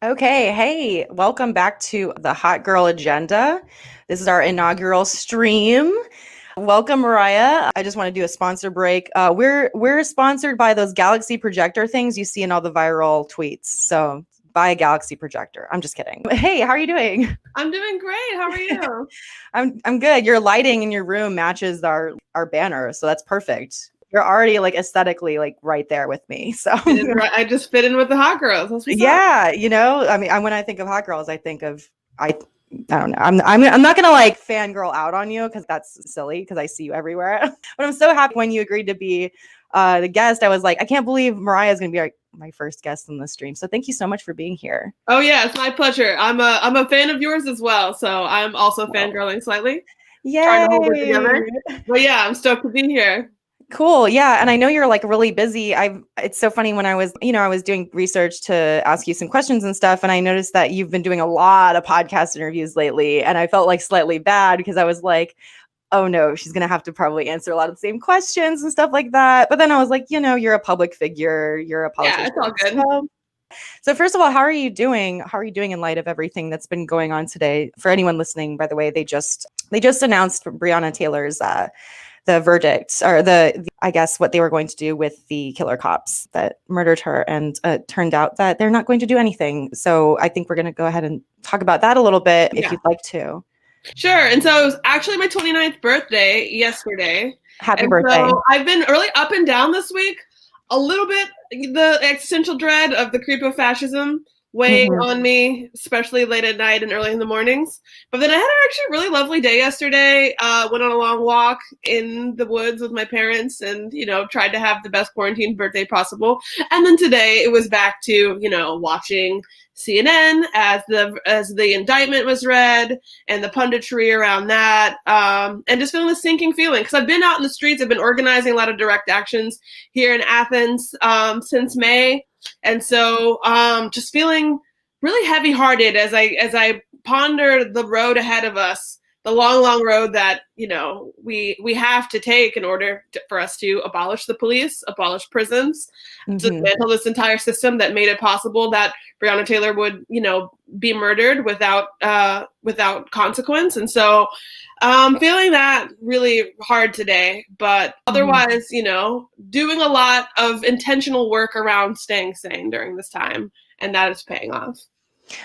Okay, hey, welcome back to the Hot Girl Agenda. This is our inaugural stream. Welcome, Mariah. I just want to do a sponsor break. We're sponsored by those Galaxy projector things you see in all the viral tweets. So buy a Galaxy projector. I'm just kidding. Hey, how are you doing? I'm doing great. How are you? I'm good. Your lighting in your room matches our banner, so that's perfect. You're already like aesthetically like right there with me. So I just fit in with the hot girls. That's what's up. yeah, I mean, when I think of hot girls, I think of I don't know. I'm not gonna like fangirl out on you because that's silly because I see you everywhere. But I'm so happy when you agreed to be the guest. I was like, I can't believe Mariah is gonna be like my first guest on the stream. So thank you so much for being here. Oh yeah, it's my pleasure. I'm a fan of yours as well, so I'm also fangirling slightly, trying to hold it Yay! together. But yeah, I'm stoked to be here. Cool. Yeah. And I know you're like really busy. It's so funny when I was doing research to ask you some questions and stuff. And I noticed that you've been doing a lot of podcast interviews lately. And I felt like slightly bad because I was like, oh no, she's going to have to probably answer a lot of the same questions and stuff like that. But then I was like, you're a public figure. You're a Yeah, politician. it's all good. So first of all, how are you doing? How are you doing in light of everything that's been going on today? For anyone listening, by the way, they just announced Breonna Taylor's the verdict or I guess what they were going to do with the killer cops that murdered her. And it turned out that they're not going to do anything. So I think we're going to go ahead and talk about that a little bit if you'd like to. Sure. And so it was actually my 29th birthday yesterday. Happy birthday. So I've been really up and down this week. A little bit the existential dread of the creep of fascism weighing on me, especially late at night and early in the mornings. But then I had actually a really lovely day yesterday. Went on a long walk in the woods with my parents and, tried to have the best quarantine birthday possible. And then today it was back to, watching CNN as the indictment was read and the punditry around that, and just feeling the sinking feeling. Because I've been out in the streets, I've been organizing a lot of direct actions here in Athens since May. And so just feeling really heavy-hearted as I ponder the road ahead of us, the long road that, we have to take in order for us to abolish the police, abolish prisons, dismantle this entire system that made it possible that Breonna Taylor would, be murdered without consequence. And so feeling that really hard today, but otherwise, doing a lot of intentional work around staying sane during this time, and that is paying off.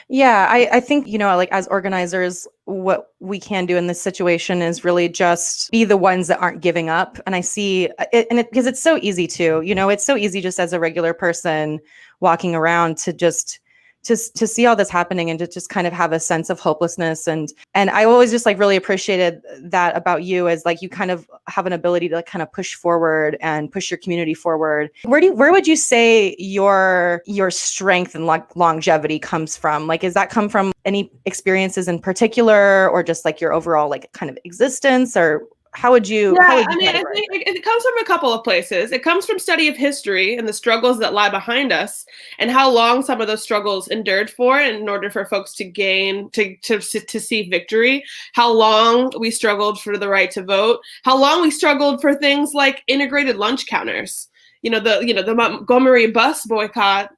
Yeah, I think, like as organizers, what we can do in this situation is really just be the ones that aren't giving up. And I see it, because it's so easy to, it's so easy just as a regular person walking around to just to see all this happening and to just kind of have a sense of hopelessness. And I always just like really appreciated that about you, as like you kind of have an ability to like kind of push forward and push your community forward. Where would you say your strength and longevity comes from? Like, does that come from any experiences in particular, or just like your overall like kind of existence, or how would you? Yeah, I think it comes from a couple of places. It comes from study of history and the struggles that lie behind us, and how long some of those struggles endured for in order for folks to gain to see victory. How long we struggled for the right to vote. How long we struggled for things like integrated lunch counters. The Montgomery bus boycott,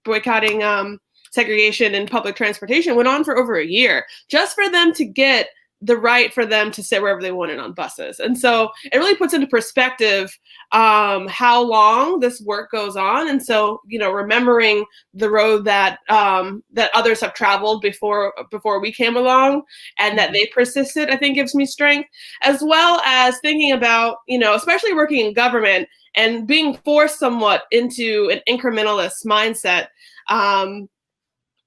boycotting segregation in public transportation went on for over a year just for them to get the right for them to sit wherever they wanted on buses. And so it really puts into perspective how long this work goes on. And so, remembering the road that that others have traveled before we came along, and that they persisted, I think gives me strength, as well as thinking about, especially working in government and being forced somewhat into an incrementalist mindset.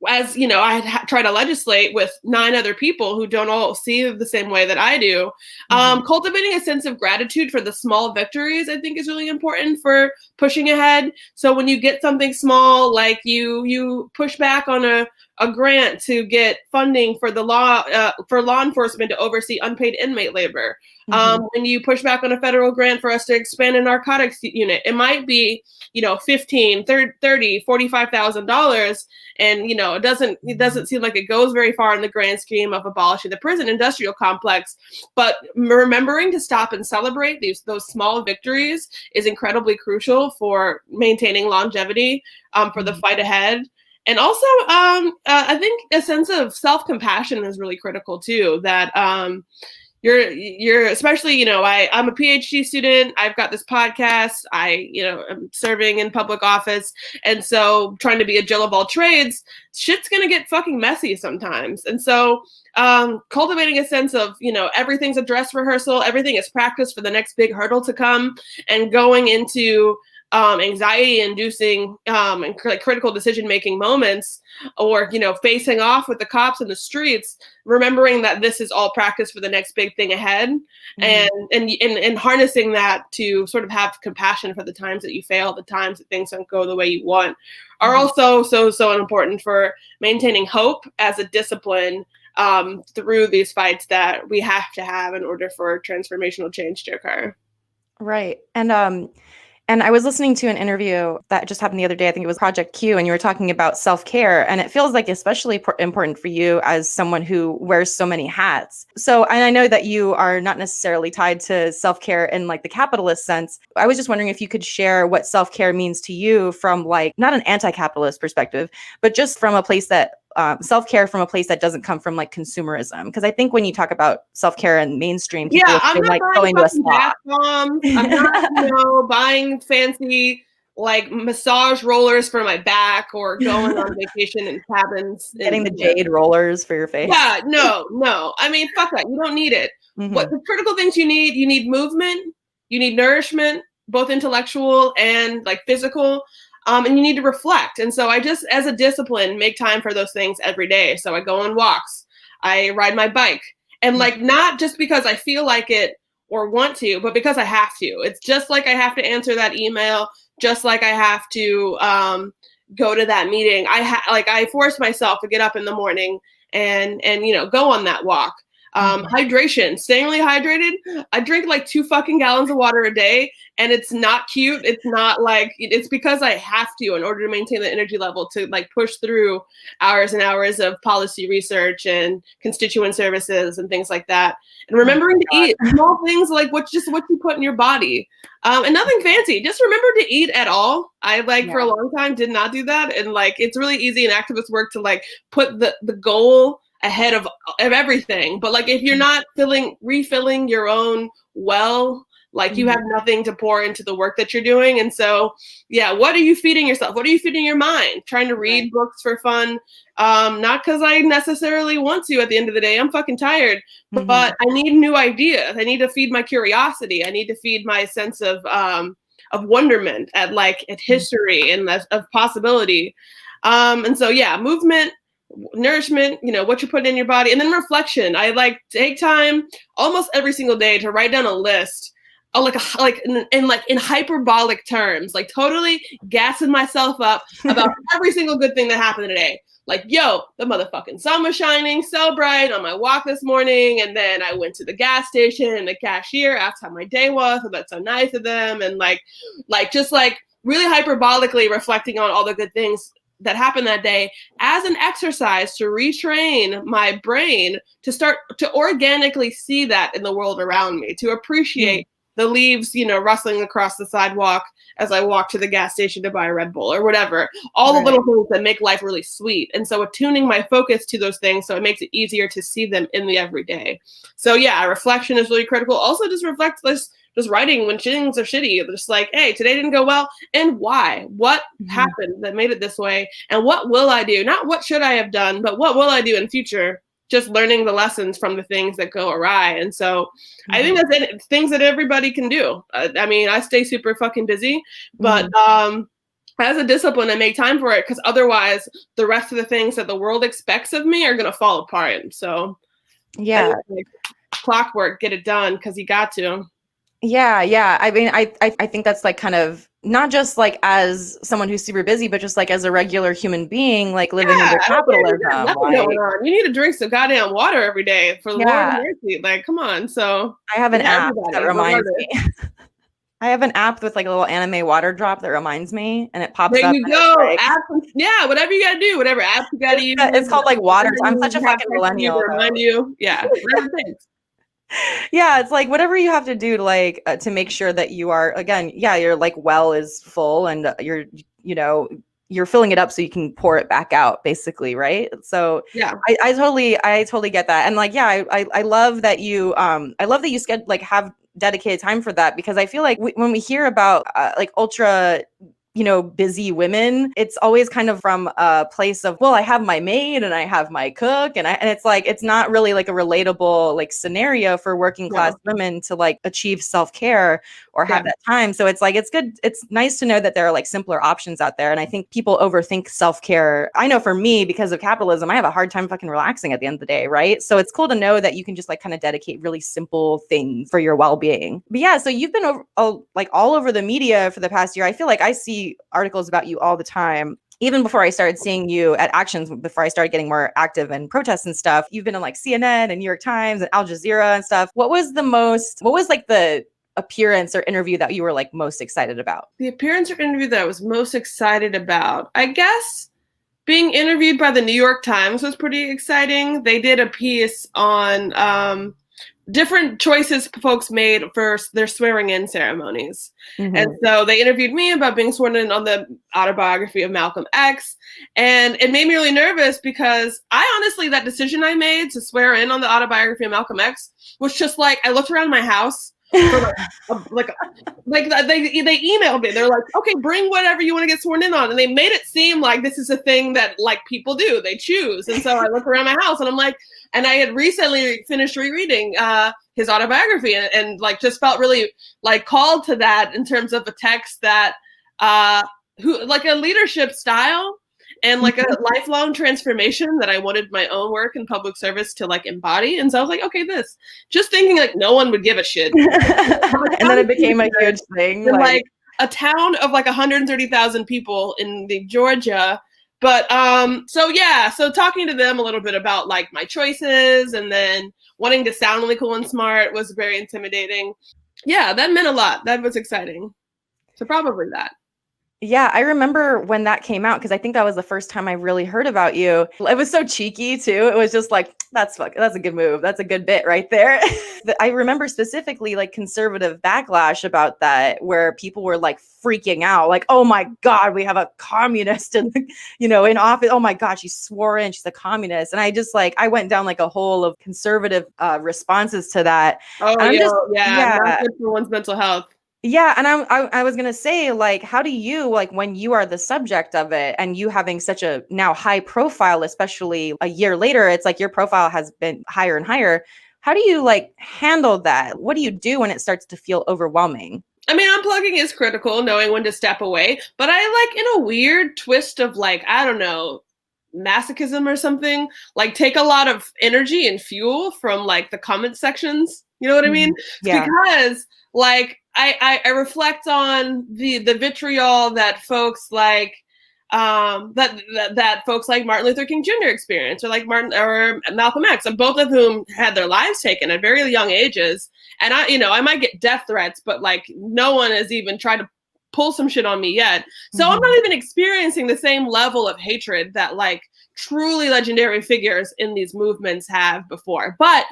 As I had tried to legislate with 9 other people who don't all see the same way that I do, cultivating a sense of gratitude for the small victories, I think, is really important for pushing ahead. So when you get something small, like you push back on a grant to get funding for the law enforcement to oversee unpaid inmate labor. When you push back on a federal grant for us to expand a narcotics unit, it might be, $15, $30, $45,000. And, it doesn't seem like it goes very far in the grand scheme of abolishing the prison industrial complex. But remembering to stop and celebrate those small victories is incredibly crucial for maintaining longevity for the fight ahead. And also, I think a sense of self-compassion is really critical too. That you're especially, I'm a PhD student. I've got this podcast. I'm serving in public office, and so trying to be a Jill of all trades, shit's gonna get fucking messy sometimes. And so, cultivating a sense of, everything's a dress rehearsal, everything is practice for the next big hurdle to come, and going into anxiety-inducing and critical decision-making moments, or facing off with the cops in the streets, remembering that this is all practice for the next big thing ahead, and harnessing that to sort of have compassion for the times that you fail, the times that things don't go the way you want, are also so important for maintaining hope as a discipline through these fights that we have to have in order for transformational change to occur. Right. And I was listening to an interview that just happened the other day. I think it was Project Q, and you were talking about self-care. And it feels like especially important for you as someone who wears so many hats. So, and I know that you are not necessarily tied to self-care in like the capitalist sense. I was just wondering if you could share what self-care means to you from like, not an anti-capitalist perspective, but just from a place that self-care from a place that doesn't come from like consumerism. Because I think when you talk about self-care in mainstream, people I'm not like buying going to a fucking spa. bath bombs. I'm not, buying fancy like massage rollers for my back, or going on vacation in cabins. Getting the jade rollers for your face. Yeah, no. I mean, fuck that. You don't need it. What the critical things you need movement, you need nourishment, both intellectual and like physical. And you need to reflect. And so I just, as a discipline, make time for those things every day. So I go on walks, I ride my bike, and like, not just because I feel like it or want to, but because I have to. It's just like I have to answer that email, just like I have to go to that meeting. I force myself to get up in the morning and go on that walk. Hydration, staying really hydrated. I drink like 2 fucking gallons of water a day, and it's not cute. It's not like, it's because I have to in order to maintain the energy level to like push through hours and hours of policy research and constituent services and things like that. And remembering to eat small things like what you put in your body. And nothing fancy. Just remember to eat at all. I for a long time did not do that. And like, it's really easy in activist work to like put the goal ahead of everything. But like, if you're not refilling your own well, like you have nothing to pour into the work that you're doing. And so, what are you feeding yourself? What are you feeding your mind? Trying to read books for fun. Not because I necessarily want to at the end of the day. I'm fucking tired, but I need new ideas. I need to feed my curiosity. I need to feed my sense of wonderment at history and of possibility. And so, movement, nourishment, what you're putting in your body, and then reflection. I take time almost every single day to write down a list, in hyperbolic terms, like totally gassing myself up about every single good thing that happened today. Like, yo, the motherfucking sun was shining so bright on my walk this morning, and then I went to the gas station, and the cashier asked how my day was, and that's so nice of them, and just really hyperbolically reflecting on all the good things that happened that day as an exercise to retrain my brain to start to organically see that in the world around me, to appreciate the leaves, rustling across the sidewalk as I walk to the gas station to buy a Red Bull or whatever, all the little things that make life really sweet. And so attuning my focus to those things, so it makes it easier to see them in the everyday. So reflection is really critical. Also just reflect this, just writing when things are shitty, just like, hey, today didn't go well, and why? What happened that made it this way? And what will I do? Not what should I have done, but what will I do in future? Just learning the lessons from the things that go awry. And so I think that's things that everybody can do. I mean, I stay super fucking busy, but as a discipline, I make time for it, because otherwise the rest of the things that the world expects of me are going to fall apart. So clockwork, get it done, because you got to. Yeah. I mean, I think that's like kind of not just like as someone who's super busy, but just like as a regular human being, like living under capitalism. Nothing going on. You need to drink some goddamn water every day for the Lord of mercy. Like, come on. So I have an app that reminds me. I have an app with like a little anime water drop that reminds me, and it pops up. There you go. Apps, whatever you gotta do, whatever apps you gotta use. It's called like water. I'm such a fucking millennial. To remind you. Yeah. Yeah, it's like whatever you have to do to make sure that you are, again, your like well is full, and you're you're filling it up so you can pour it back out, basically, right? So Yeah. I totally get that. And like, yeah, I love that you have dedicated time for that, because I feel like when we hear about like ultra busy women, it's always kind of from a place of, well, I have my maid and I have my cook, and it's like, it's not really like a relatable like scenario for working class women to like achieve self-care or have that time. So it's like, it's good. It's nice to know that there are like simpler options out there. And I think people overthink self-care. I know for me, because of capitalism, I have a hard time fucking relaxing at the end of the day, right? So it's cool to know that you can just like kind of dedicate really simple things for your well-being. But yeah, so you've been like all over the media for the past year. I feel like I see articles about you all the time. Even before I started seeing you at actions, before I started getting more active in protests and stuff, you've been in like CNN and New York Times and Al Jazeera and stuff. What was like the appearance or interview that you were like most excited about? The appearance or interview that I was most excited about, I guess being interviewed by the New York Times was pretty exciting. They did a piece on different choices folks made for their swearing in ceremonies. Mm-hmm. And so they interviewed me about being sworn in on the autobiography of Malcolm X. And it made me really nervous because I honestly, that decision I made to swear in on the autobiography of Malcolm X was just like, I looked around my house for like they emailed me. They're like, okay, bring whatever you want to get sworn in on. And they made it seem like this is a thing that like people do, they choose. And so I look around my house and I'm like, and I had recently finished rereading his autobiography and like just felt really like called to that in terms of a text that who like a leadership style and like a lifelong transformation that I wanted my own work in public service to like embody. And so I was like, okay, this just thinking like no one would give a shit. And then it became a huge thing. Like a town of like 130,000 people in Georgia. But so talking to them a little bit about like my choices and then wanting to sound really cool and smart was very intimidating. Yeah, that meant a lot. That was exciting. So probably that. Yeah, I remember when that came out, because I think that was the first time I really heard about you. It was so cheeky too. It was just like, that's a good move. That's a good bit right there. I remember specifically like conservative backlash about that, where people were like freaking out, like, oh my God, we have a communist in office. Oh my God, she swore in, she's a communist. And I just like, I went down like a hole of conservative responses to that. Oh, not good for one's mental health. Yeah. And I was going to say, like, how do you, like, when you are the subject of it and you having such a now high profile, especially a year later, it's like your profile has been higher and higher. How do you like handle that? What do you do when it starts to feel overwhelming? I mean, unplugging is critical, knowing when to step away. But I like, in a weird twist of like, I don't know, masochism or something, like take a lot of energy and fuel from like the comment sections. You know what I mean? Yeah. Because like I reflect on the vitriol that folks like that folks like Martin Luther King Jr. experienced, or like Malcolm X, and both of whom had their lives taken at very young ages. And I might get death threats, but like no one has even tried to pull some shit on me yet. So I'm not even experiencing the same level of hatred that like truly legendary figures in these movements have before. But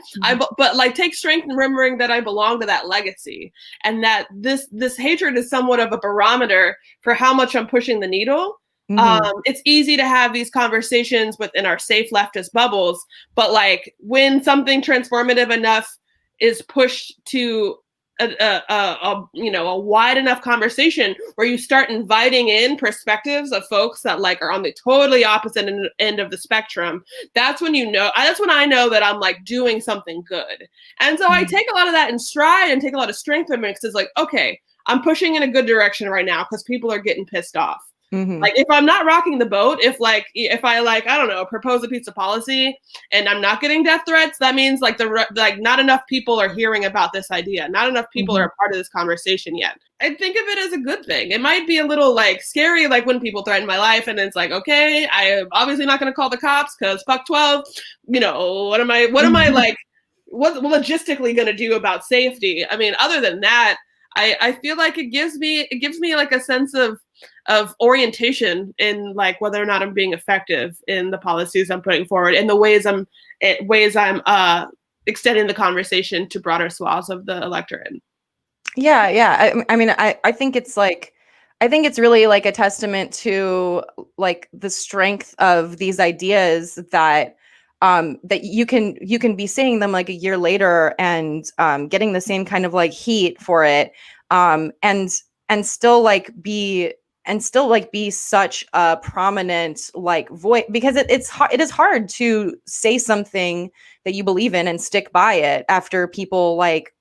but like take strength in remembering that I belong to that legacy, and that this hatred is somewhat of a barometer for how much I'm pushing the needle. It's easy to have these conversations within our safe leftist bubbles, but like when something transformative enough is pushed to a wide enough conversation where you start inviting in perspectives of folks that like are on the totally opposite end of the spectrum, that's when I know that I'm like doing something good. And so I take a lot of that in stride and take a lot of strength from it, because it's like, okay, I'm pushing in a good direction right now because people are getting pissed off. Like if I'm not rocking the boat, if I like, I don't know, propose a piece of policy and I'm not getting death threats, that means like not enough people are hearing about this idea. Not enough people are a part of this conversation yet. I think of it as a good thing. It might be a little like scary, like when people threaten my life and it's like, okay, I am obviously not going to call the cops because fuck 12. What am I like, what logistically going to do about safety? I mean, other than that, I feel like it gives me like a sense of orientation in like whether or not I'm being effective in the policies I'm putting forward and the ways I'm extending the conversation to broader swaths of the electorate. Yeah. I mean, I think it's like, I think it's really like a testament to like the strength of these ideas that that you can be saying them like a year later and getting the same kind of like heat for it, and still like be such a prominent like voice, because it is hard to say something that you believe in and stick by it after people like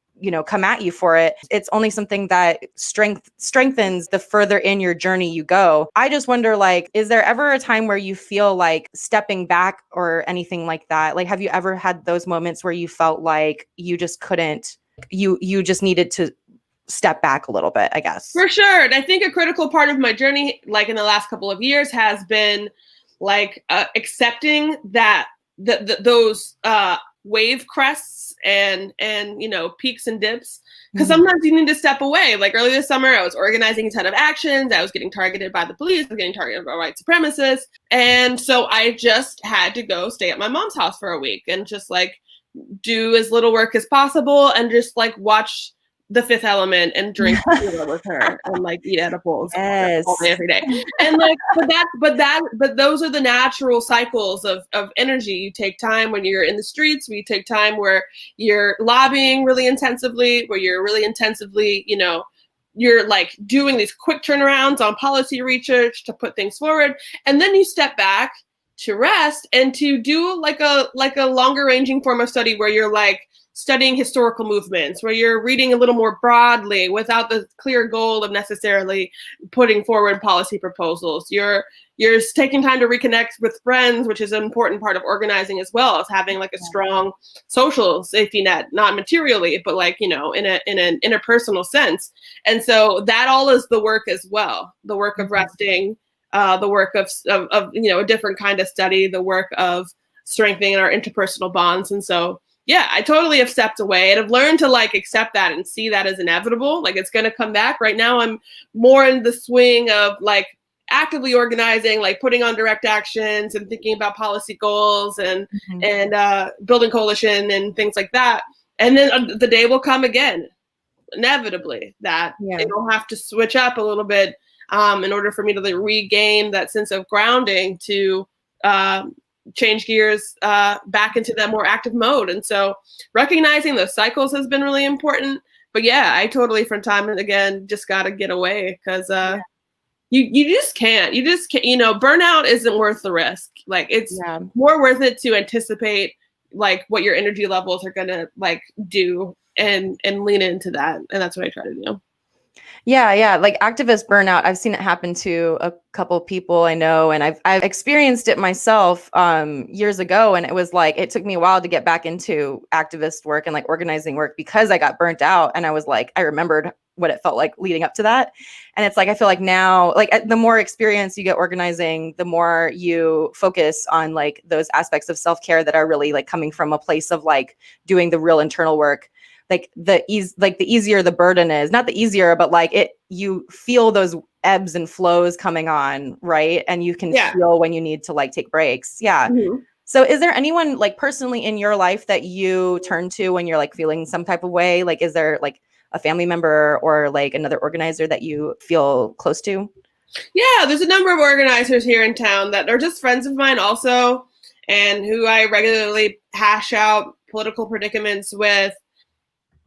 come at you for it. It's only something that strengthens the further in your journey you go. I just wonder, like, is there ever a time where you feel like stepping back or anything like that? Like, have you ever had those moments where you felt like you just couldn't, you just needed to step back a little bit, I guess? For sure. And I think a critical part of my journey, like in the last couple of years, has been like accepting that those wave crests and peaks and dips, because sometimes you need to step away. Like earlier this summer, I was organizing a ton of actions. I was getting targeted by the police. I was getting targeted by white supremacists. And so I just had to go stay at my mom's house for a week and just like do as little work as possible and just like watch The Fifth Element and drink tequila with her and like eat edibles all day every day. And like, but those are the natural cycles of energy. You take time when you're in the streets. We take time where you're lobbying really intensively, where you're really intensively, you're like doing these quick turnarounds on policy research to put things forward. And then you step back to rest and to do like a longer ranging form of study where you're like studying historical movements, where you're reading a little more broadly without the clear goal of necessarily putting forward policy proposals. You're taking time to reconnect with friends, which is an important part of organizing as well, as having like a strong social safety net, not materially, but like, in an interpersonal sense. And so that all is the work as well, the work of resting, the work of a different kind of study, the work of strengthening our interpersonal bonds. And so, yeah, I totally have stepped away and have learned to like accept that and see that as inevitable. Like it's going to come back. Right now, I'm more in the swing of like actively organizing, like putting on direct actions and thinking about policy goals and building coalition and things like that. And then the day will come again, inevitably, that it'll have to switch up a little bit in order for me to like regain that sense of grounding to change gears back into that more active mode. And so recognizing those cycles has been really important. But yeah, I totally, from time and again, just got to get away because you just can't. Burnout isn't worth the risk. Like it's more worth it to anticipate like what your energy levels are going to like do and lean into that. And that's what I try to do. Yeah. Like activist burnout, I've seen it happen to a couple people I know, and I've experienced it myself years ago. And it was like, it took me a while to get back into activist work and like organizing work because I got burnt out. And I was like, I remembered what it felt like leading up to that. And it's like, I feel like now, like the more experience you get organizing, the more you focus on like those aspects of self-care that are really like coming from a place of like doing the real internal work. Like the easier the burden is, not the easier, but like you feel those ebbs and flows coming on, right? And you can feel when you need to like take breaks. Yeah. Mm-hmm. So is there anyone like personally in your life that you turn to when you're like feeling some type of way? Like, is there like a family member or like another organizer that you feel close to? Yeah, there's a number of organizers here in town that are just friends of mine also, and who I regularly hash out political predicaments with.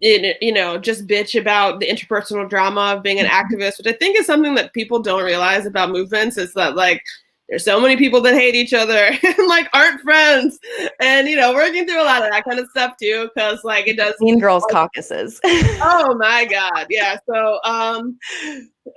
Just bitch about the interpersonal drama of being an activist, which I think is something that people don't realize about movements, is that like there's so many people that hate each other and like aren't friends, and working through a lot of that kind of stuff too, because like it does Mean Girls caucuses. Oh my God, yeah. So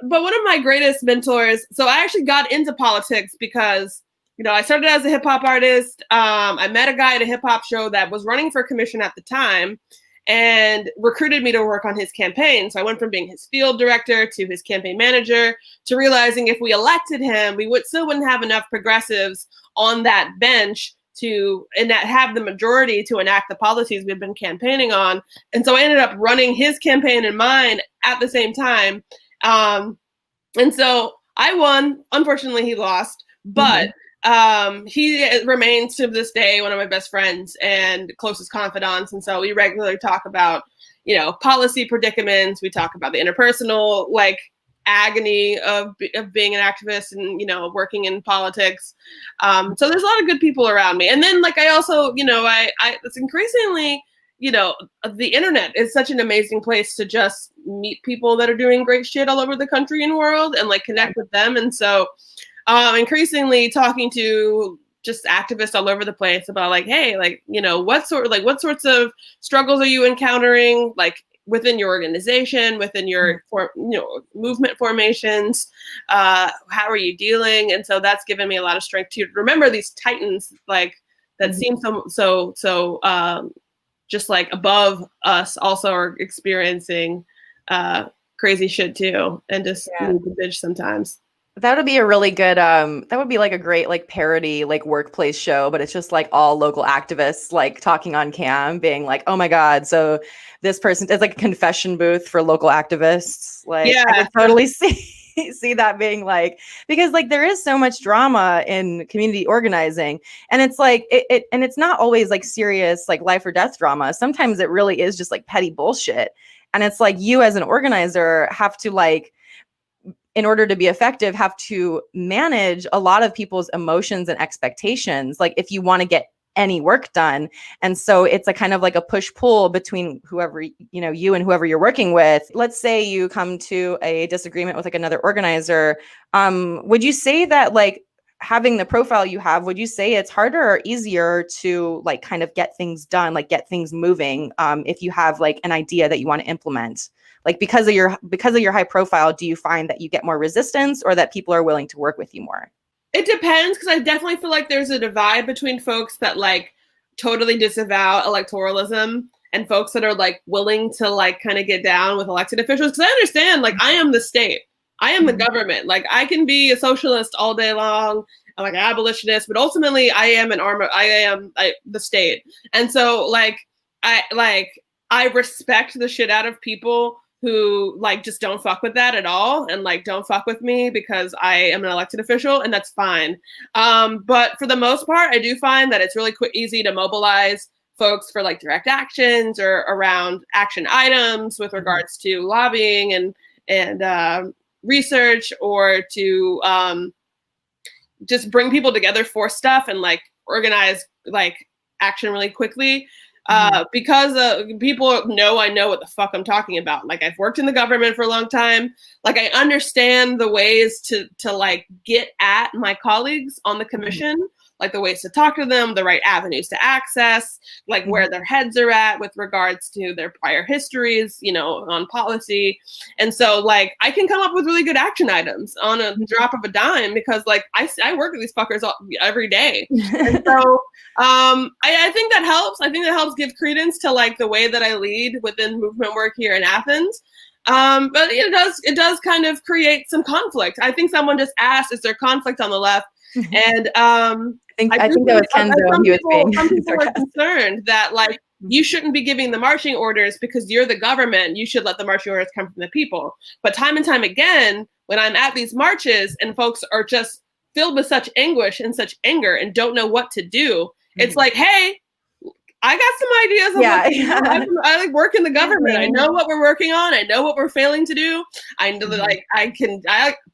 but one of my greatest mentors, so I actually got into politics because I started as a hip hop artist. I met a guy at a hip hop show that was running for commission at the time and recruited me to work on his campaign. So I went from being his field director to his campaign manager to realizing if we elected him, we still wouldn't have enough progressives on that bench to have the majority to enact the policies we've been campaigning on. And so I ended up running his campaign and mine at the same time. And so I won. Unfortunately, he lost, but he remains to this day one of my best friends and closest confidants. And so we regularly talk about, policy predicaments. We talk about the interpersonal, like agony of being an activist and, you know, working in politics. So there's a lot of good people around me. And then like, I also, you know, I it's increasingly, you know, the internet is such an amazing place to just meet people that are doing great shit all over the country and world and like connect with them. And so increasingly talking to just activists all over the place about like, hey, like, you know, what sorts of struggles are you encountering, like within your organization, within your movement formations, how are you dealing? And so that's given me a lot of strength to remember these titans like that seem so just like above us also are experiencing crazy shit too, and just need to bitch sometimes. That would be a really good, that would be like a great like parody, like workplace show, but it's just like all local activists like talking on cam being like, oh my God, so this person is like a confession booth for local activists. Like I could totally see that being like, because like there is so much drama in community organizing, and it's like, and it's not always like serious, like life or death drama. Sometimes it really is just like petty bullshit. And it's like you as an organizer have to like, in order to be effective, have to manage a lot of people's emotions and expectations, like if you want to get any work done. And so it's a kind of like a push-pull between whoever, you know, you and whoever you're working with. Let's say you come to a disagreement with like another organizer. Would you say that like having the profile you have, would you say it's harder or easier to like kind of get things done, like get things moving, if you have like an idea that you want to implement? Like because of your high profile, do you find that you get more resistance or that people are willing to work with you more? It depends, because I definitely feel like there's a divide between folks that like totally disavow electoralism and folks that are like willing to like kind of get down with elected officials. Because I understand, like, I am the state, I am the government. Like I can be a socialist all day long, I'm like an abolitionist, but ultimately I am the state. And so like I respect the shit out of people who like just don't fuck with that at all and like don't fuck with me because I am an elected official, and that's fine. But for the most part, I do find that it's really easy to mobilize folks for like direct actions or around action items with regards to lobbying and research, or to just bring people together for stuff and like organize like action really quickly. Because people know I know what the fuck I'm talking about. Like I've worked in the government for a long time. Like I understand the ways to like get at my colleagues on the commission, like the ways to talk to them, the right avenues to access, like where their heads are at with regards to their prior histories, you know, on policy. And so like I can come up with really good action items on a drop of a dime because like I work with these fuckers every day. And so I think that helps. I think that helps give credence to like the way that I lead within movement work here in Athens. But it does kind of create some conflict. I think someone just asked, is there conflict on the left? And I think that was Kenzo. He was being some people are concerned that like you shouldn't be giving the marching orders because you're the government. You should let the marching orders come from the people. But time and time again, when I'm at these marches and folks are just filled with such anguish and such anger and don't know what to do, it's like, hey, I got some ideas. I like work in the government. I know what we're working on. I know what we're failing to do. I know like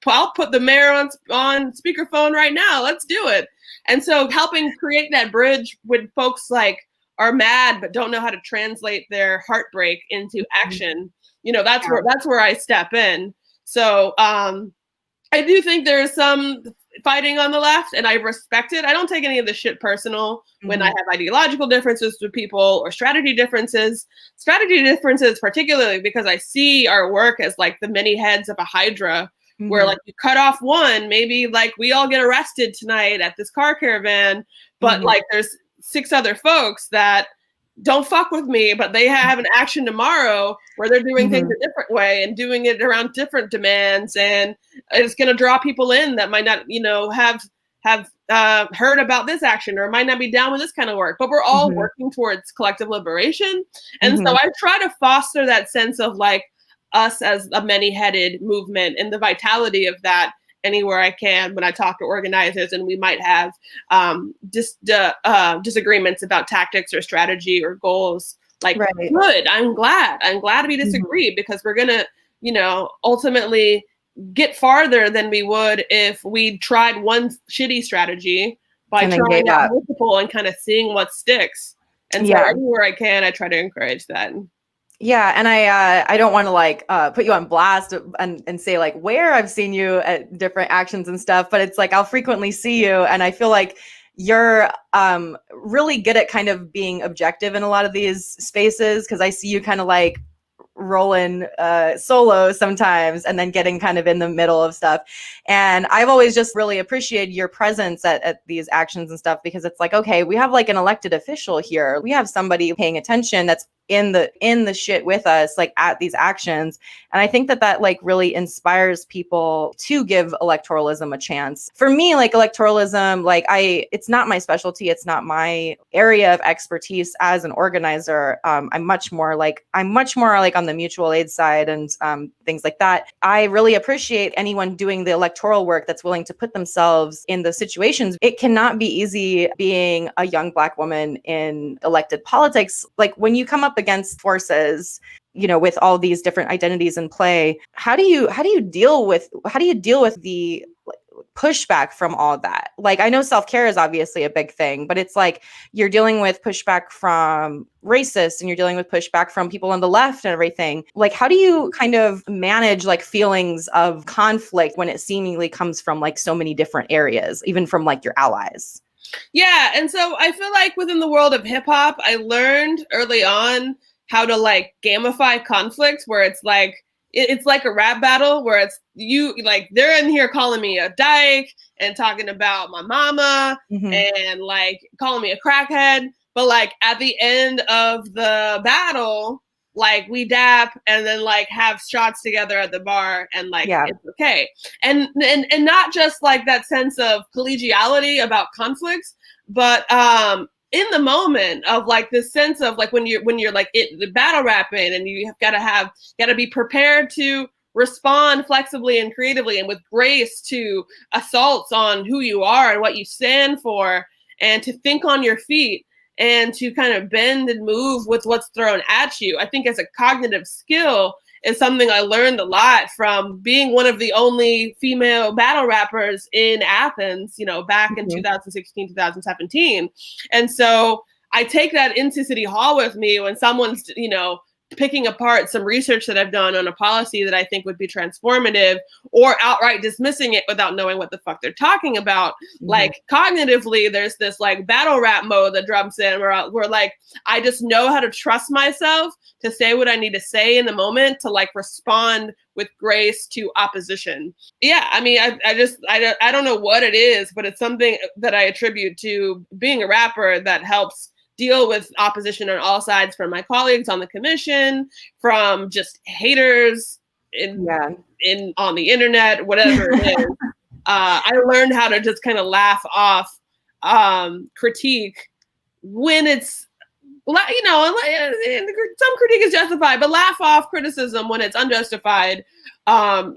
I'll put the mayor on speakerphone right now. Let's do it. And so helping create that bridge when folks like are mad but don't know how to translate their heartbreak into action. You know, that's where I step in. So I do think there is some fighting on the left, and I respect it. I don't take any of the shit personal when I have ideological differences with people or strategy differences. Strategy differences, particularly because I see our work as like the many heads of a hydra, where like you cut off one, maybe like we all get arrested tonight at this car caravan, but like there's 6 other folks that don't fuck with me, but they have an action tomorrow where they're doing things a different way and doing it around different demands. And it's going to draw people in that might not, you know, have heard about this action or might not be down with this kind of work, but we're all working towards collective liberation. And so I try to foster that sense of like us as a many-headed movement and the vitality of that anywhere I can when I talk to organizers, and we might have disagreements about tactics or strategy or goals. Like, good, I'm glad we disagree because we're gonna, you know, ultimately get farther than we would if we tried one shitty strategy by And then trying gave out up. multiple and kind of seeing what sticks. And so everywhere I can, I try to encourage that. Yeah, and I don't want to like put you on blast and say like where I've seen you at different actions and stuff, but it's like I'll frequently see you, and I feel like you're really good at kind of being objective in a lot of these spaces, because I see you kind of like rolling solo sometimes and then getting kind of in the middle of stuff. And I've always just really appreciated your presence at these actions and stuff, because it's like, okay, we have like an elected official here. We have somebody paying attention that's in the shit with us, like at these actions. And I think that like really inspires people to give electoralism a chance. For me, like electoralism, like it's not my specialty. It's not my area of expertise as an organizer. I'm much more like on the mutual aid side and things like that. I really appreciate anyone doing the electoral work that's willing to put themselves in those situations. It cannot be easy being a young Black woman in elected politics. Like when you come up against forces, with all these different identities in play, how do you deal with the pushback from all that? Like, I know self-care is obviously a big thing, but it's like you're dealing with pushback from racists and you're dealing with pushback from people on the left and everything. Like, how do you kind of manage like feelings of conflict when it seemingly comes from like so many different areas, even from like your allies? Yeah, and so I feel like within the world of hip hop, I learned early on how to like gamify conflict, where it's like it's like a rap battle where it's you like they're in here calling me a dyke and talking about my mama and like calling me a crackhead, but like at the end of the battle, like we dap and then like have shots together at the bar and like it's okay. And not just like that sense of collegiality about conflicts, but in the moment of like this sense of like when you're like the battle rapping and you have got to be prepared to respond flexibly and creatively and with grace to assaults on who you are and what you stand for, and to think on your feet and to kind of bend and move with what's thrown at you. I think as a cognitive skill is something I learned a lot from being one of the only female battle rappers in Athens, back in 2016, 2017. And so I take that into City Hall with me when someone's, picking apart some research that I've done on a policy that I think would be transformative, or outright dismissing it without knowing what the fuck they're talking about. Like cognitively, there's this like battle rap mode that drops in where like, I just know how to trust myself to say what I need to say in the moment to like respond with grace to opposition. Yeah, I mean, I don't know what it is, but it's something that I attribute to being a rapper that helps deal with opposition on all sides, from my colleagues on the commission, from just haters on the internet, whatever it is. I learned how to just kind of laugh off critique when it's, some critique is justified, but laugh off criticism when it's unjustified,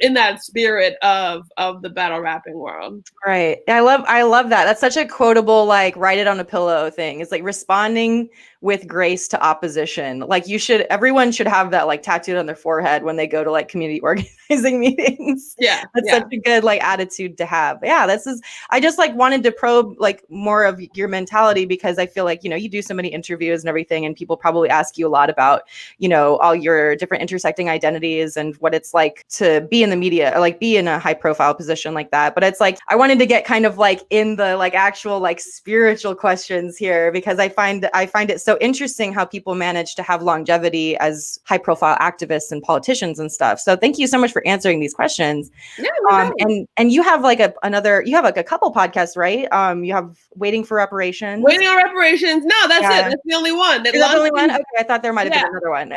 in that spirit of the battle rapping world. Right. I love that. That's such a quotable, like write it on a pillow thing. It's like responding with grace to opposition. Like everyone should have that like tattooed on their forehead when they go to like community organizing meetings. Yeah. That's such a good like attitude to have. Yeah. I just like wanted to probe like more of your mentality, because I feel like, you do so many interviews and everything, and people probably ask you a lot about, all your different intersecting identities and what it's like to be in the media or like be in a high profile position like that. But it's like, I wanted to get kind of like in the like actual like spiritual questions here, because I find it so interesting how people manage to have longevity as high profile activists and politicians and stuff. So thank you so much for answering these questions. Yeah, and you have like a couple podcasts, right? You have Waiting for Reparations. Waiting on Reparations. No, that's it. That's the only one. Is that the only one? Okay, I thought there might have been another one.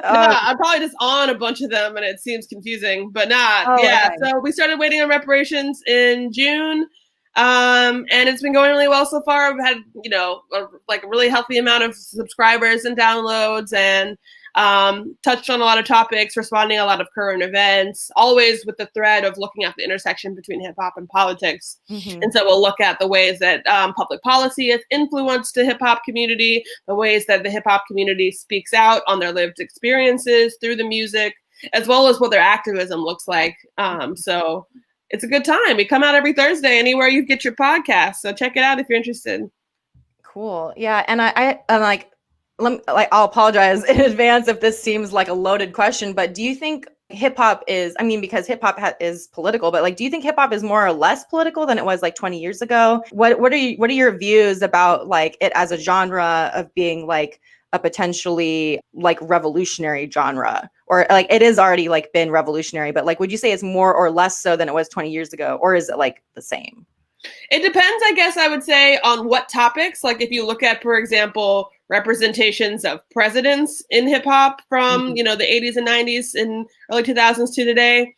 I'm probably just on a bunch of them and it seems confusing, but not. Okay. So we started Waiting on Reparations in June. And it's been going really well so far. We've had, a really healthy amount of subscribers and downloads, and touched on a lot of topics, responding to a lot of current events, always with the thread of looking at the intersection between hip hop and politics. And so we'll look at the ways that public policy has influenced the hip hop community, the ways that the hip hop community speaks out on their lived experiences through the music, as well as what their activism looks like. So it's a good time. We come out every Thursday anywhere you get your podcast. So check it out if you're interested. Cool. Yeah. And I'm like, I'll apologize in advance if this seems like a loaded question, but do you think hip hop is, I mean, because hip hop is political, but like, do you think hip hop is more or less political than it was like 20 years ago? What are your views about like it as a genre of being like a potentially like revolutionary genre, or like it is already like been revolutionary, but like, would you say it's more or less so than it was 20 years ago? Or is it like the same? It depends, I guess I would say, on what topics. Like if you look at, for example, representations of presidents in hip hop from, the 80s and 90s and early 2000s to today,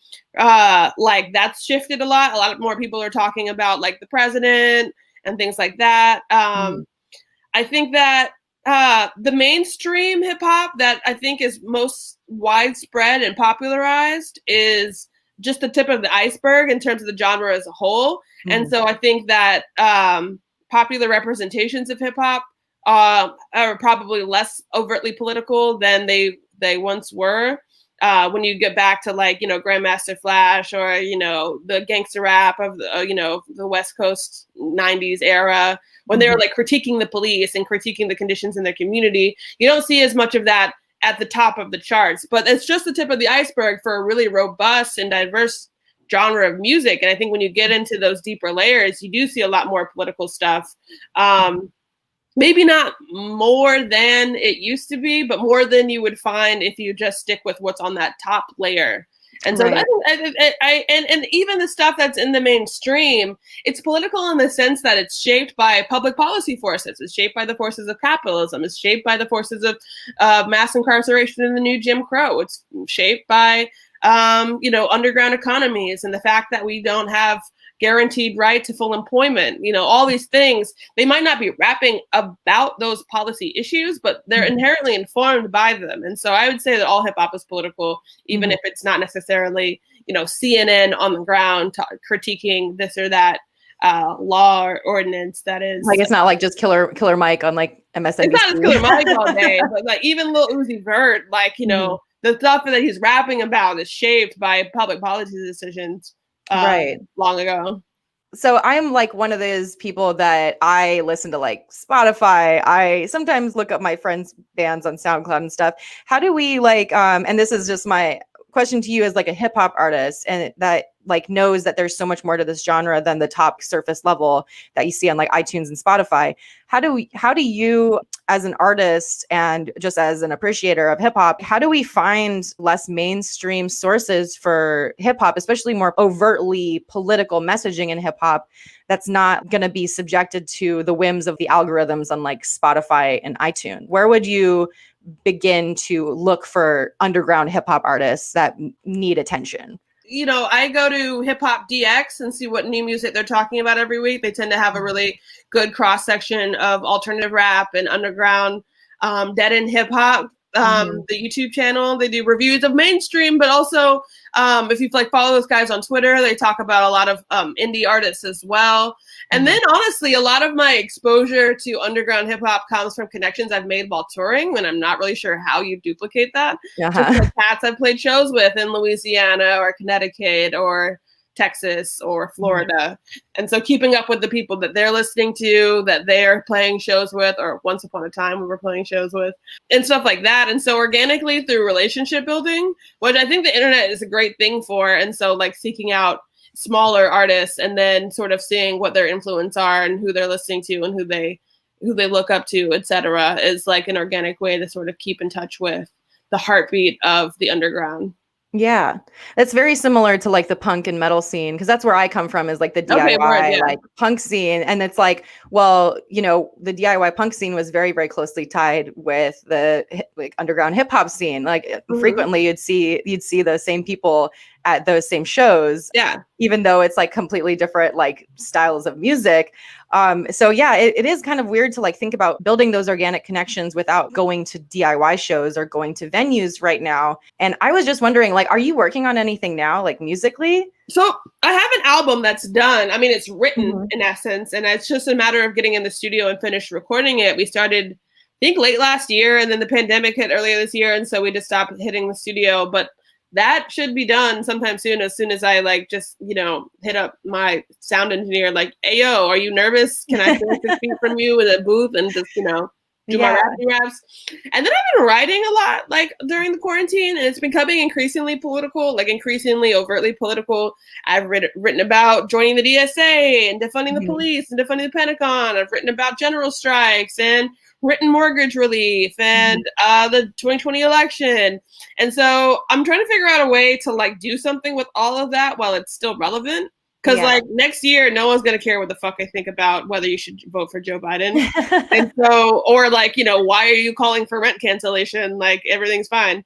like that's shifted a lot. A lot more people are talking about like the president and things like that. I think that the mainstream hip hop that I think is most widespread and popularized is just the tip of the iceberg in terms of the genre as a whole. And so I think that popular representations of hip hop are probably less overtly political than they once were. When you get back to like, Grandmaster Flash or, the gangster rap of the, the West Coast 90s era, when they were like critiquing the police and critiquing the conditions in their community, you don't see as much of that at the top of the charts, but it's just the tip of the iceberg for a really robust and diverse genre of music. And I think when you get into those deeper layers, you do see a lot more political stuff. Maybe not more than it used to be, but more than you would find if you just stick with what's on that top layer. And so and even the stuff that's in the mainstream, it's political in the sense that it's shaped by public policy forces. It's shaped by the forces of capitalism. It's shaped by the forces of mass incarceration and the new Jim Crow. It's shaped by, underground economies and the fact that we don't have guaranteed right to full employment, all these things. They might not be rapping about those policy issues, but they're inherently informed by them. And so I would say that all hip hop is political, even if it's not necessarily, CNN on the ground critiquing this or that law or ordinance that is. Like, it's not like just Killer Mike on like MSNBC. It's not just Killer Mike all day, but like even Lil Uzi Vert, like, the stuff that he's rapping about is shaped by public policy decisions long ago. So I'm like one of those people that I listen to like Spotify. I sometimes look up my friends' bands on SoundCloud and stuff. How do we like, and this is just my question to you as like a hip hop artist and that like knows that there's so much more to this genre than the top surface level that you see on like iTunes and Spotify. How do you as an artist and just as an appreciator of hip hop, how do we find less mainstream sources for hip hop, especially more overtly political messaging in hip hop that's not going to be subjected to the whims of the algorithms on like Spotify and iTunes? Where would you begin to look for underground hip hop artists that need attention? I go to Hip Hop DX and see what new music they're talking about every week. They tend to have a really good cross section of alternative rap and underground dead end hip hop. The YouTube channel, they do reviews of mainstream, but also if you like follow those guys on Twitter, they talk about a lot of indie artists as well. And then honestly, a lot of my exposure to underground hip hop comes from connections I've made while touring, and I'm not really sure how you duplicate that. Just like cats I've played shows with in Louisiana or Connecticut or Texas or Florida. And so keeping up with the people that they're listening to, that they're playing shows with, or once upon a time we were playing shows with, and stuff like that. And so organically through relationship building, which I think the internet is a great thing for. And so like seeking out smaller artists and then sort of seeing what their influence are and who they're listening to and who they look up to, etc., is like an organic way to sort of keep in touch with the heartbeat of the underground. Yeah, that's very similar to like the punk and metal scene, because that's where I come from, is like the DIY like punk scene. And it's like, well, the DIY punk scene was very, very closely tied with the like underground hip hop scene. Like frequently you'd see the same people at those same shows. Yeah. Even though it's like completely different like styles of music. So yeah, it is kind of weird to like think about building those organic connections without going to DIY shows or going to venues right now. And I was just wondering, like, are you working on anything now, like musically? So I have an album that's done. I mean, it's written in essence, and it's just a matter of getting in the studio and finish recording it. We started, I think, late last year, and then the pandemic hit earlier this year. And so we just stopped hitting the studio. But that should be done sometime soon. As soon as I like just, hit up my sound engineer, like, hey, yo, are you nervous? Can I stand 6 feet from you in a booth and just, do my raps? And then I've been writing a lot, like during the quarantine, and it's becoming increasingly political, like increasingly overtly political. I've written about joining the DSA and defunding the police and defunding the Pentagon. I've written about general strikes and written mortgage relief and the 2020 election. And so I'm trying to figure out a way to like do something with all of that while it's still relevant. Because like next year, no one's going to care what the fuck I think about whether you should vote for Joe Biden. And so, or like, why are you calling for rent cancellation? Like everything's fine.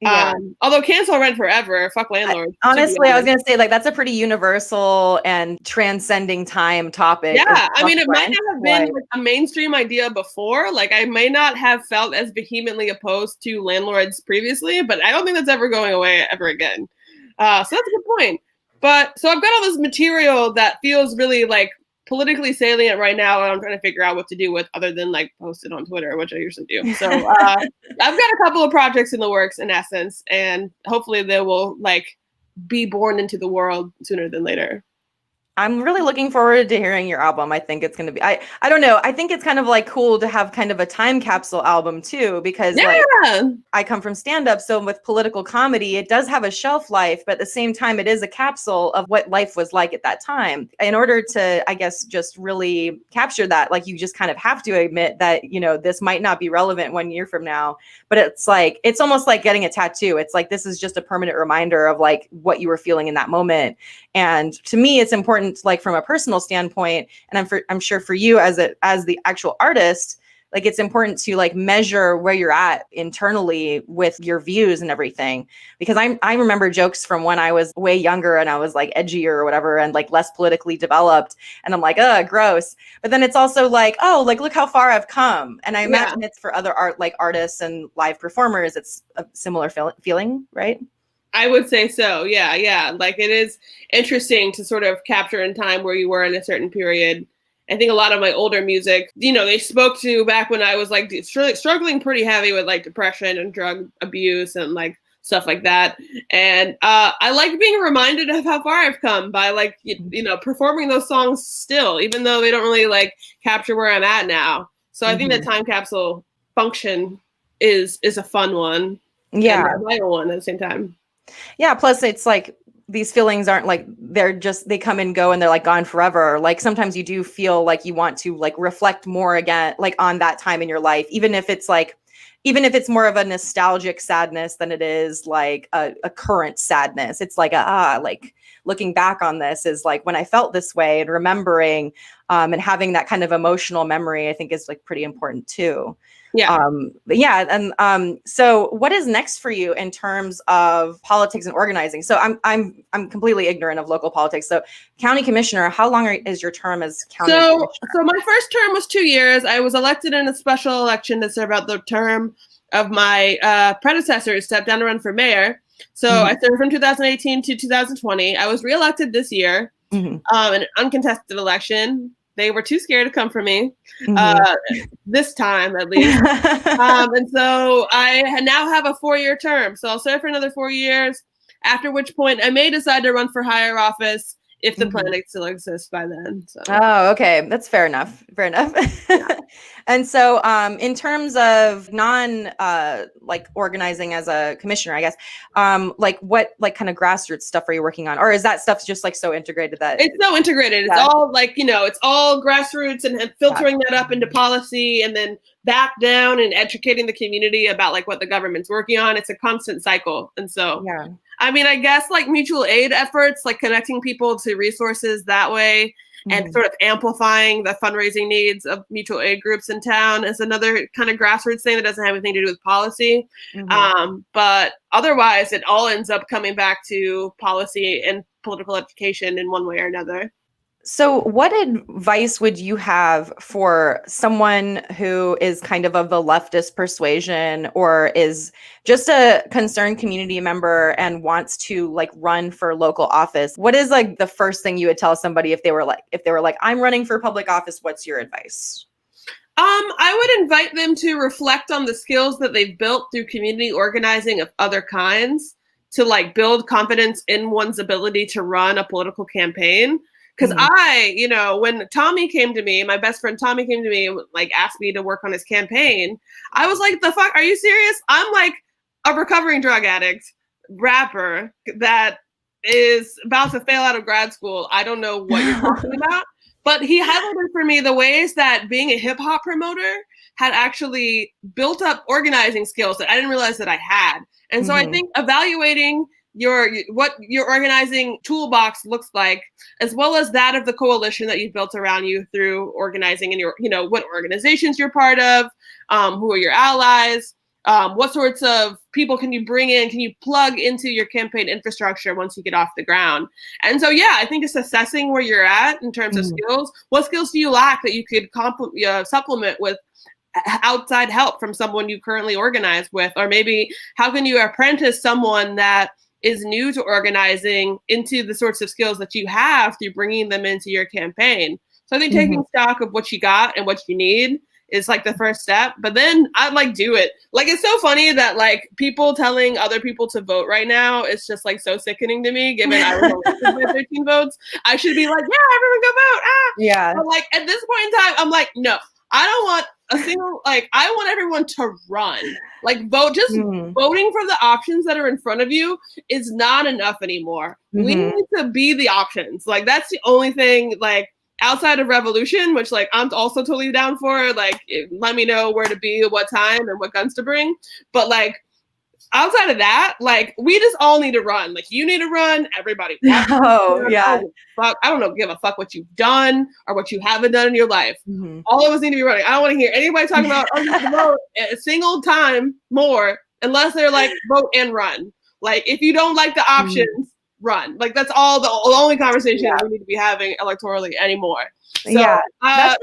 Yeah. Although cancel rent forever, fuck landlords. Honestly, I was going to say like, that's a pretty universal and transcending time topic. Yeah. I mean, it might not have been like a mainstream idea before. Like I may not have felt as vehemently opposed to landlords previously, but I don't think that's ever going away ever again. So that's a good point. But so I've got all this material that feels really like politically salient right now, and I'm trying to figure out what to do with other than like post it on Twitter, which I usually do. So I've got a couple of projects in the works in essence, and hopefully they will like be born into the world sooner than later. I'm really looking forward to hearing your album. I think it's going to be, I don't know. I think it's kind of like cool to have kind of a time capsule album too, because like I come from stand-up. So with political comedy, it does have a shelf life, but at the same time, it is a capsule of what life was like at that time. In order to, I guess, just really capture that, like you just kind of have to admit that, this might not be relevant 1 year from now, but it's like, it's almost like getting a tattoo. It's like, this is just a permanent reminder of like what you were feeling in that moment. And to me, it's important, like from a personal standpoint, and I'm sure for you as the actual artist, like it's important to like measure where you're at internally with your views and everything. Because I remember jokes from when I was way younger and I was like edgier or whatever and like less politically developed, and I'm like, gross. But then it's also like, oh, like look how far I've come. And I imagine it's for other artists and live performers, it's a similar feeling, right? I would say so. Yeah. Like it is interesting to sort of capture in time where you were in a certain period. I think a lot of my older music, they spoke to back when I was like struggling pretty heavy with like depression and drug abuse and like stuff like that. And I like being reminded of how far I've come by like, performing those songs still, even though they don't really like capture where I'm at now. So I think that time capsule function is a fun one. Yeah. And a vital one at the same time. Yeah. Plus it's like, these feelings aren't like, they come and go and they're like gone forever. Like sometimes you do feel like you want to like reflect more again, like on that time in your life, even if it's more of a nostalgic sadness than it is like a current sadness. It's like, like looking back on this is like when I felt this way, and remembering and having that kind of emotional memory, I think is like pretty important too. Yeah. So what is next for you in terms of politics and organizing? So I'm completely ignorant of local politics. So county commissioner, how long is your term as county commissioner? So my first term was 2 years. I was elected in a special election to serve out the term of my predecessor who stepped down to run for mayor. So I served from 2018 to 2020. I was reelected this year in an uncontested election. They were too scared to come for me, this time at least. And so I now have a 4-year term. So I'll serve for another 4 years, after which point I may decide to run for higher office if the planet still exists by then. So. Oh, okay. That's fair enough. Yeah. And so in terms of like organizing as a commissioner, I guess, like what like kind of grassroots stuff are you working on? Or is that stuff just like so integrated that it's so integrated? It's all like, it's all grassroots and filtering that up into policy and then back down and educating the community about like what the government's working on. It's a constant cycle. And so, I mean, I guess like mutual aid efforts, like connecting people to resources that way and sort of amplifying the fundraising needs of mutual aid groups in town is another kind of grassroots thing that doesn't have anything to do with policy. But otherwise, it all ends up coming back to policy and political education in one way or another. So what advice would you have for someone who is kind of the leftist persuasion or is just a concerned community member and wants to like run for local office? What is like the first thing you would tell somebody if they were like, I'm running for public office? What's your advice? I would invite them to reflect on the skills that they've built through community organizing of other kinds to like build confidence in one's ability to run a political campaign. Because when Tommy came to me, my best friend Tommy came to me and like asked me to work on his campaign, I was like, the fuck, are you serious? I'm like a recovering drug addict rapper that is about to fail out of grad school. I don't know what you're talking about. But he highlighted for me the ways that being a hip hop promoter had actually built up organizing skills that I didn't realize that I had. And so I think evaluating what your organizing toolbox looks like, as well as that of the coalition that you've built around you through organizing and what organizations you're part of, who are your allies, what sorts of people can you bring in, can you plug into your campaign infrastructure once you get off the ground? And so, yeah, I think it's assessing where you're at in terms of skills. What skills do you lack that you could supplement with outside help from someone you currently organize with? Or maybe how can you apprentice someone that is new to organizing into the sorts of skills that you have through bringing them into your campaign? So I think taking stock of what you got and what you need is like the first step, but then I'd like do it. Like, it's so funny that like people telling other people to vote right now is just like so sickening to me, given I was elected by 13 votes. I should be like, yeah, everyone go vote. Yeah. But like at this point in time, I'm like, no, I don't want a single, like, I want everyone to run. Like vote, just voting for the options that are in front of you is not enough anymore. We need to be the options. Like that's the only thing, like, outside of revolution, which like I'm also totally down for, like let me know where to be at what time and what guns to bring. But like outside of that, like we just all need to run. Like you need to run, everybody. Oh, yeah. Fuck, I don't know, give a fuck what you've done or what you haven't done in your life. All of us need to be running. I don't want to hear anybody talking about vote a single time more unless they're like vote and run. Like if you don't like the options, run. Like that's all the only conversation we need to be having electorally anymore. So that's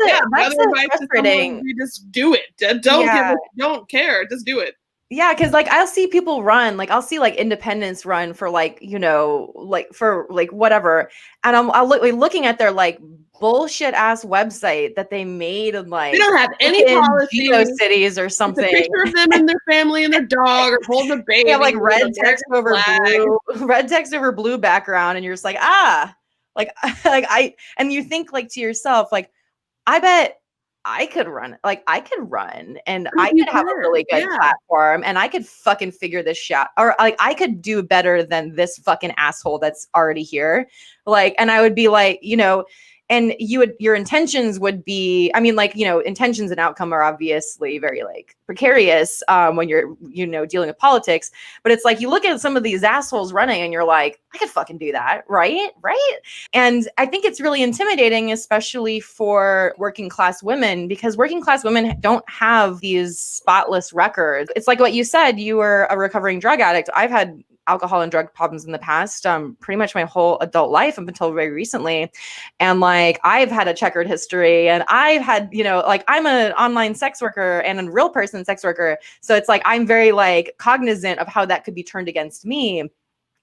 frustrating. You just do it. Don't care. Just do it. Yeah, because like I'll see people run, like I'll see like independents run for like, like for like whatever. And I'll looking at their like bullshit ass website that they made and like they don't have any policies, GeoCities or something. It's a picture of them and their family and their dog or holding a baby. Yeah, like red text over blue background, and you're just like, and you think like to yourself, like, I bet I could run, and I could have a really good platform, and I could fucking figure this shit out, or like I could do better than this fucking asshole that's already here. Like, and I would be like, and your intentions would be, I mean, like, intentions and outcome are obviously very like precarious when you're, dealing with politics, but it's like, you look at some of these assholes running and you're like, I could fucking do that. Right. And I think it's really intimidating, especially for working class women, because working class women don't have these spotless records. It's like what you said, you were a recovering drug addict. I've had alcohol and drug problems in the past, pretty much my whole adult life up until very recently. And like, I've had a checkered history, and I've had, like I'm an online sex worker and a real person sex worker. So it's like, I'm very like cognizant of how that could be turned against me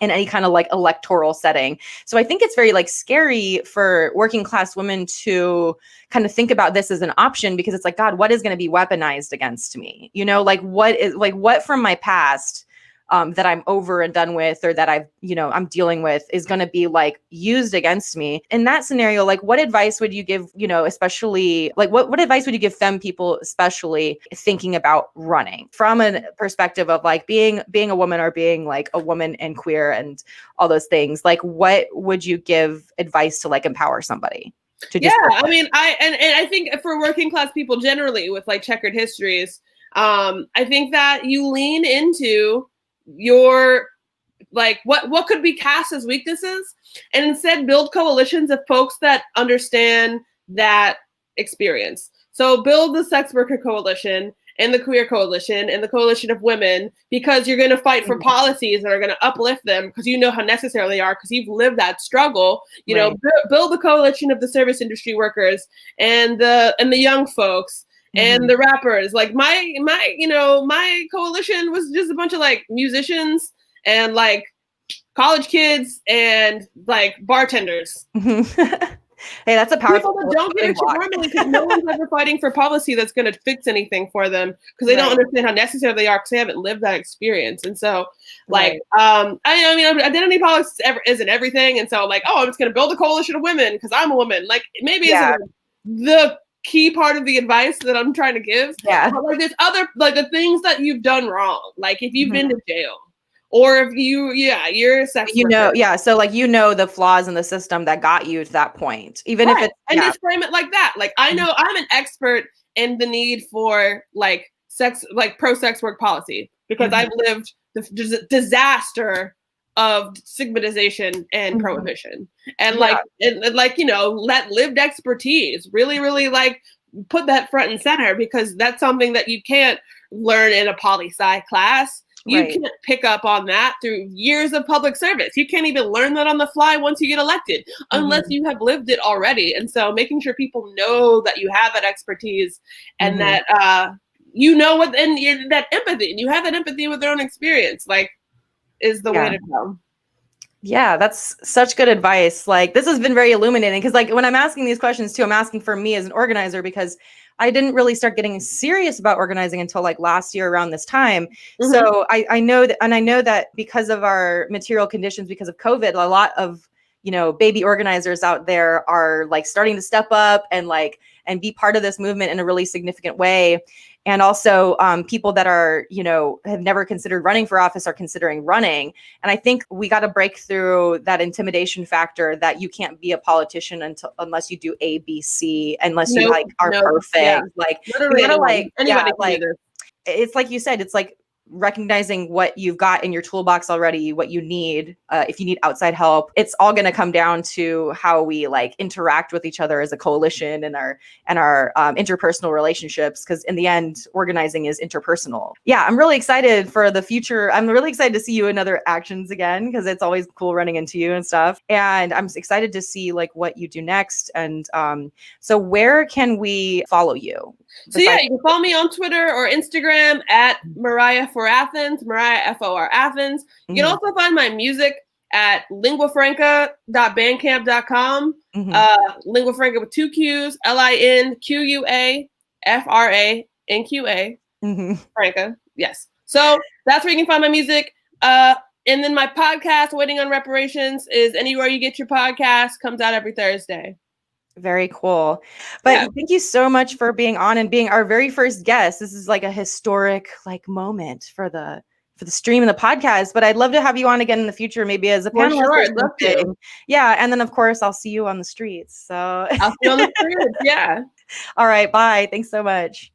in any kind of like electoral setting. So I think it's very like scary for working class women to kind of think about this as an option, because it's like, God, what is going to be weaponized against me? Like what from my past that I'm over and done with, or that I'm dealing with, is going to be like used against me in that scenario. Like, what advice would you give, especially like what advice would you give femme people, especially thinking about running from a perspective of like being a woman, or being like a woman and queer and all those things? Like, what would you give advice to like empower somebody to just I mean, I think for working class people generally with like checkered histories, I think that you lean into your like what could be cast as weaknesses, and instead build coalitions of folks that understand that experience. So build the sex worker coalition and the queer coalition and the coalition of women, because you're going to fight for policies that are going to uplift them, because you know how necessary they are, because you've lived that struggle. Build the coalition of the service industry workers and the young folks and the rappers. Like my coalition was just a bunch of like musicians and like college kids and like bartenders. Hey, that's a powerful People that don't get it block. normally, because no one's ever fighting for policy that's going to fix anything for them, because they don't understand how necessary they are, because they haven't lived that experience. And so, like, I mean, identity politics isn't everything. And so, like, oh, I'm just going to build a coalition of women because I'm a woman. Like, maybe isn't the key part of the advice that I'm trying to give. Yeah. But like, there's other, like, the things that you've done wrong. Like, if you've been to jail, or if you're a sex worker. So like, the flaws in the system that got you to that point, even if it's just frame it like that. Like, I know I'm an expert in the need for like pro-sex work policy, because I've lived the disaster of stigmatization and prohibition, and like let lived expertise really like put that front and center, because that's something that you can't learn in a poli-sci class. You can't pick up on that through years of public service. You can't even learn that on the fly once you get elected, unless you have lived it already. And so making sure people know that you have that expertise, and that that empathy, and you have that empathy with their own experience, like, is the way to go. Yeah, that's such good advice. Like, this has been very illuminating, because like when I'm asking these questions too, I'm asking for me as an organizer, because I didn't really start getting serious about organizing until like last year around this time. So I know that, and I know that because of our material conditions, because of COVID, a lot of, baby organizers out there are like starting to step up and be part of this movement in a really significant way. And also people that are, have never considered running for office are considering running. And I think we got to break through that intimidation factor that you can't be a politician unless you do A, B, C, unless you are perfect. Yeah. Like, literally anybody can do this. It's like you said, it's like recognizing what you've got in your toolbox already, what you need, if you need outside help. It's all going to come down to how we like interact with each other as a coalition and our interpersonal relationships, because in the end, organizing is interpersonal. Yeah, I'm really excited for the future. I'm really excited to see you in other actions again, because it's always cool running into you and stuff. And I'm excited to see like what you do next. And so where can we follow you? So you can follow me on Twitter or Instagram at Mariah for Athens, Mariah FOR Athens. You can also find my music at linguafranca.bandcamp.com. Lingua Franca with 2 Q's, LINQUAFRANQA. Franca. Yes. So that's where you can find my music. And then my podcast, Waiting on Reparations, is anywhere you get your podcast. Comes out every Thursday. Very cool. But thank you so much for being on and being our very first guest. This is like a historic moment for the stream and the podcast. But I'd love to have you on again in the future, maybe as a panelist. Sure, I'd love to. Yeah, and then of course I'll see you on the streets. So I'll see you on the streets. Yeah. All right. Bye. Thanks so much.